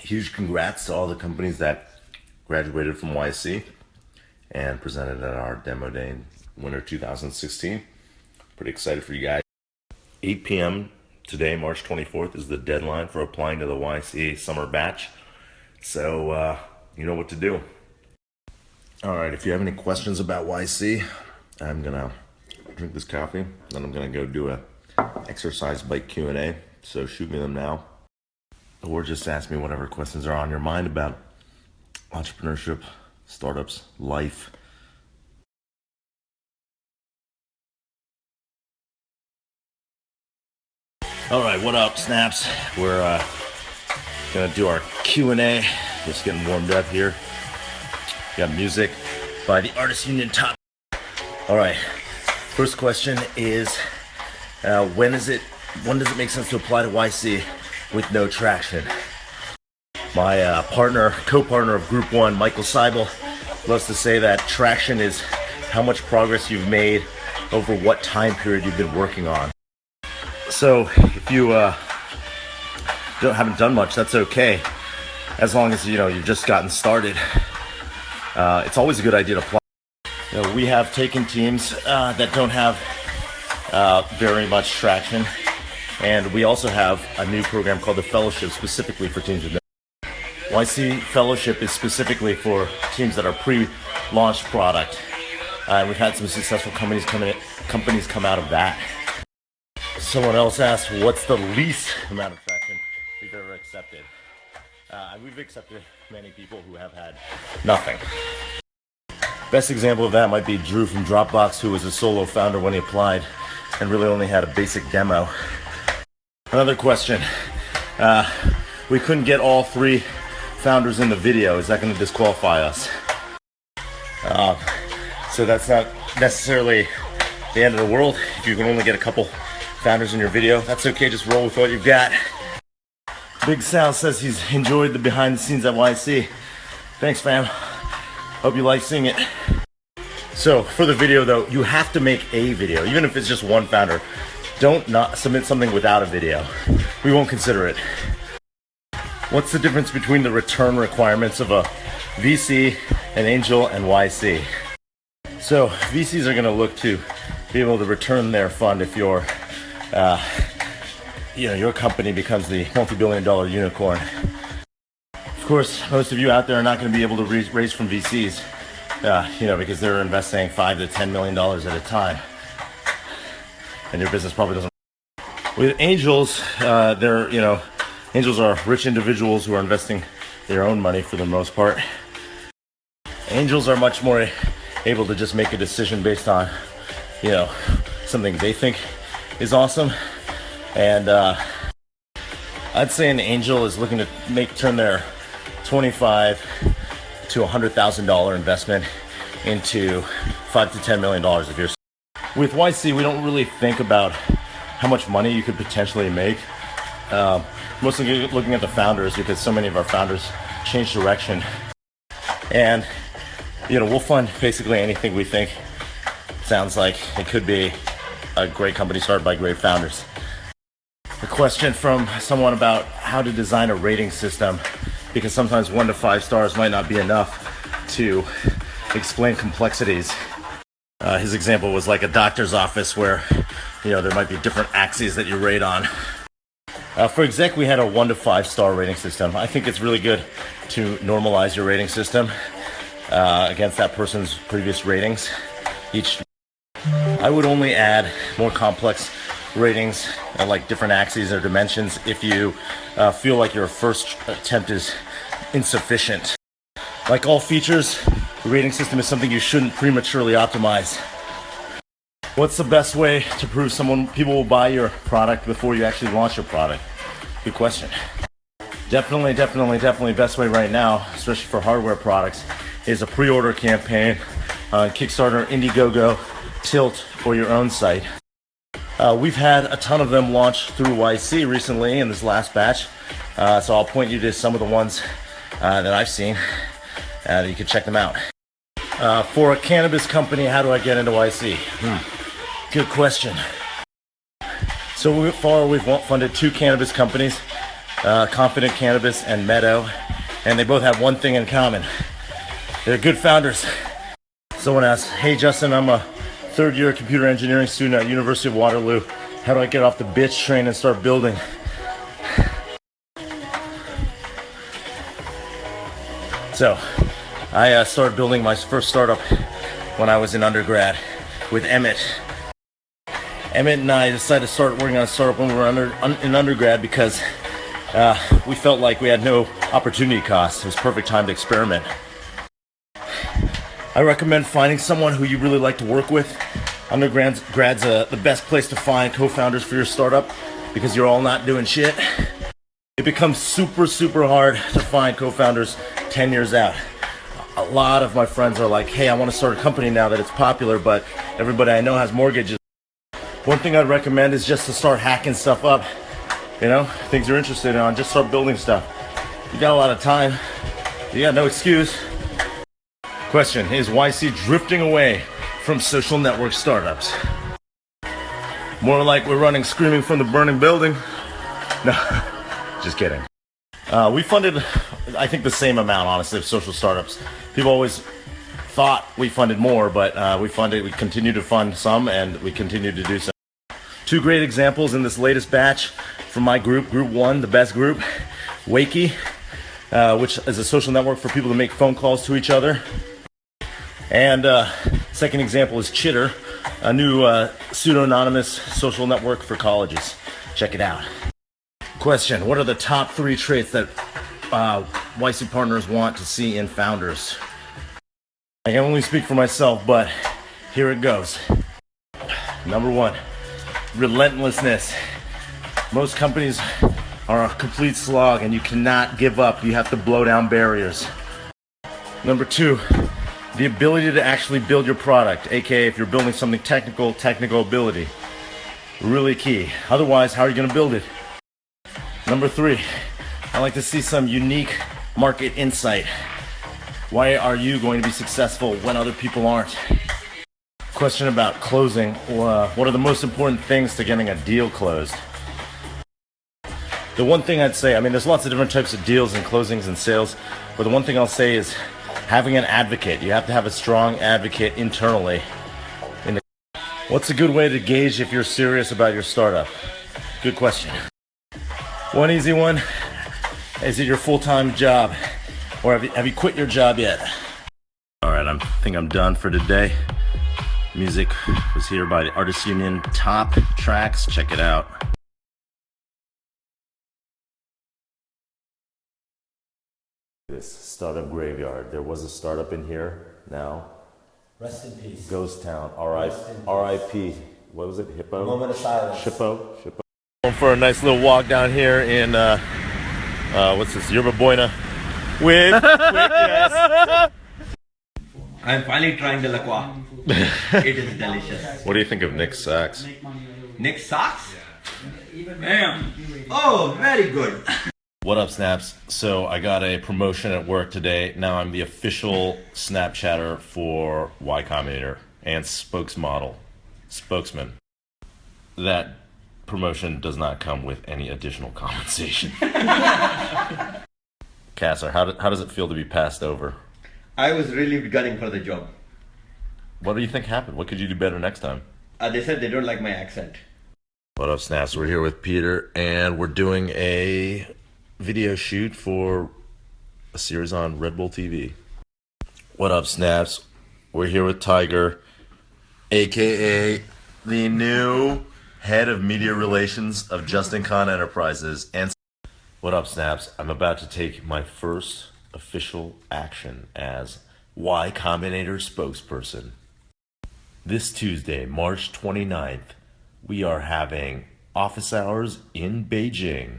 huge congrats to all the companies that graduated from YC and presented at our demo day in winter 2016. Pretty excited for you guys. 8 p.m. today, March 24th, is the deadline for applying to the YC summer batch. So, you know what to do. All right, if you have any questions about YC, I'm gonna drink this coffee, then I'm gonna go do a exercise bike Q&A. So shoot me them now, or just ask me whatever questions are on your mind about entrepreneurship, startups, life. All right, what up, Snaps? We're gonna do our Q&A. Just getting warmed up here. Got music by the Artists Union Top. All right, first question is, when does it make sense to apply to YC with no traction? My co-partner of Group 1, Michael Seibel, loves to say that traction is how much progress you've made over what time period you've been working on. So if you haven't done much, that's okay, as long as you've just gotten started. It's always a good idea to apply. We have taken teams that don't have very much traction, and we also have a new program called the Fellowship, specifically for teams with no. YC Fellowship is specifically for teams that are pre-launch product. We've had some successful companies come out of that. Someone else asked, what's the least amount of traction we've ever accepted? We've accepted many people who have had nothing. Best example of that might be Drew from Dropbox, who was a solo founder when he applied and really only had a basic demo. Another question, we couldn't get all 3 founders in the video. Is that going to disqualify us? So that's not necessarily the end of the world. If you can only get a couple founders in your video, that's okay, just roll with what you've got. Big Sal says he's enjoyed the behind the scenes at YC. Thanks, fam. Hope you like seeing it. So for the video though, you have to make a video, even if it's just one founder. Don't not submit something without a video. We won't consider it. What's the difference between the return requirements of a VC, an angel, and YC? So VCs are gonna look to be able to return their fund if your company becomes the multi-billion-dollar unicorn. Of course, most of you out there are not going to be able to raise from VCs, because they're investing $5 to $10 million at a time, and your business probably doesn't. With angels, angels are rich individuals who are investing their own money for the most part. Angels are much more able to just make a decision based on, something they think is awesome, and I'd say an angel is looking to turn their $25,000 to $100,000 investment into $5 to $10 million if you're. With YC, we don't really think about how much money you could potentially make. Mostly looking at the founders, because so many of our founders change direction, and we'll fund basically anything we think sounds like it could be a great company started by great founders. A question from someone about how to design a rating system, because sometimes 1 to 5 stars might not be enough to explain complexities. His example was like a doctor's office where, there might be different axes that you rate on. For exec, we had a 1 to 5 star rating system. I think it's really good to normalize your rating system against that person's previous ratings. I would only add more complex ratings, like different axes or dimensions, if you feel like your first attempt is insufficient. Like all features, the rating system is something you shouldn't prematurely optimize. What's the best way to prove people will buy your product before you actually launch your product? Good question. Definitely best way right now, especially for hardware products, is a pre-order campaign on Kickstarter, Indiegogo, Tilt, or your own site. We've had a ton of them launch through YC recently in this last batch, so I'll point you to some of the ones that I've seen, that you can check them out. For a cannabis company, how do I get into YC? Good question. So far, we've funded 2 cannabis companies. Confident Cannabis and Meadow, and they both have one thing in common. They're good founders. Someone asked, hey Justin, I'm a third-year computer engineering student at University of Waterloo. How do I get off the bitch train and start building? So, I started building my first startup when I was in undergrad with Emmett. Emmett and I decided to start working on a startup when we were in undergrad because we felt like we had no opportunity cost. It was perfect time to experiment. I recommend finding someone who you really like to work with. Undergrad's the best place to find co-founders for your startup because you're all not doing shit. It becomes super, super hard to find co-founders 10 years out. A lot of my friends are like, hey, I want to start a company now that it's popular, but everybody I know has mortgages. One thing I'd recommend is just to start hacking stuff up. You know, things you're interested in, just start building stuff. You got a lot of time. You got no excuse. Question, is YC drifting away from social network startups? More like we're running screaming from the burning building. No, just kidding. We funded, I think, the same amount, honestly, of social startups. People always thought we funded more, but we continue to fund some, and we continue to do so. Two great examples in this latest batch from my group, Group 1, the best group, Wakey, which is a social network for people to make phone calls to each other. And second example is Chitter, a new pseudo-anonymous social network for colleges. Check it out. Question, what are the top 3 traits that YC partners want to see in founders? I can only speak for myself, but here it goes. Number 1, relentlessness. Most companies are a complete slog and you cannot give up. You have to blow down barriers. Number 2, the ability to actually build your product, aka if you're building something technical ability. Really key. Otherwise, how are you going to build it? Number 3, I like to see some unique market insight. Why are you going to be successful when other people aren't? Question about closing. What are the most important things to getting a deal closed? The one thing I'd say, I mean, there's lots of different types of deals and closings and sales, but the one thing I'll say is having an advocate. You have to have a strong advocate internally. What's a good way to gauge if you're serious about your startup? Good question. One easy one, is it your full-time job? Or have you quit your job yet? All right, I think I'm done for today. Music was here by the Artists Union Top Tracks. Check it out. This startup graveyard. There was a startup in here. Now, rest in peace. Ghost Town. R.I.P. What was it? Hippo. Moment of silence. Shippo. Going for a nice little walk down here in what's this? Yerba Buena. With yes. I'm finally trying the La Croix. It is delicious. What do you think of Nick's sax? Nick's socks? Damn. Oh, very good. What up, Snaps? So I got a promotion at work today. Now I'm the official Snapchatter for Y Combinator and spokesman. That promotion does not come with any additional compensation. Kasser, how does it feel to be passed over? I was really gunning for the job. What do you think happened? What could you do better next time? They said they don't like my accent. What up, Snaps? We're here with Peter, and we're doing a video shoot for a series on Red Bull TV. What up, Snaps? We're here with Tiger, aka the new head of media relations of Justin Khan Enterprises. And what up, Snaps? I'm about to take my first official action as Y Combinator spokesperson. This Tuesday, March 29th, we are having office hours in Beijing.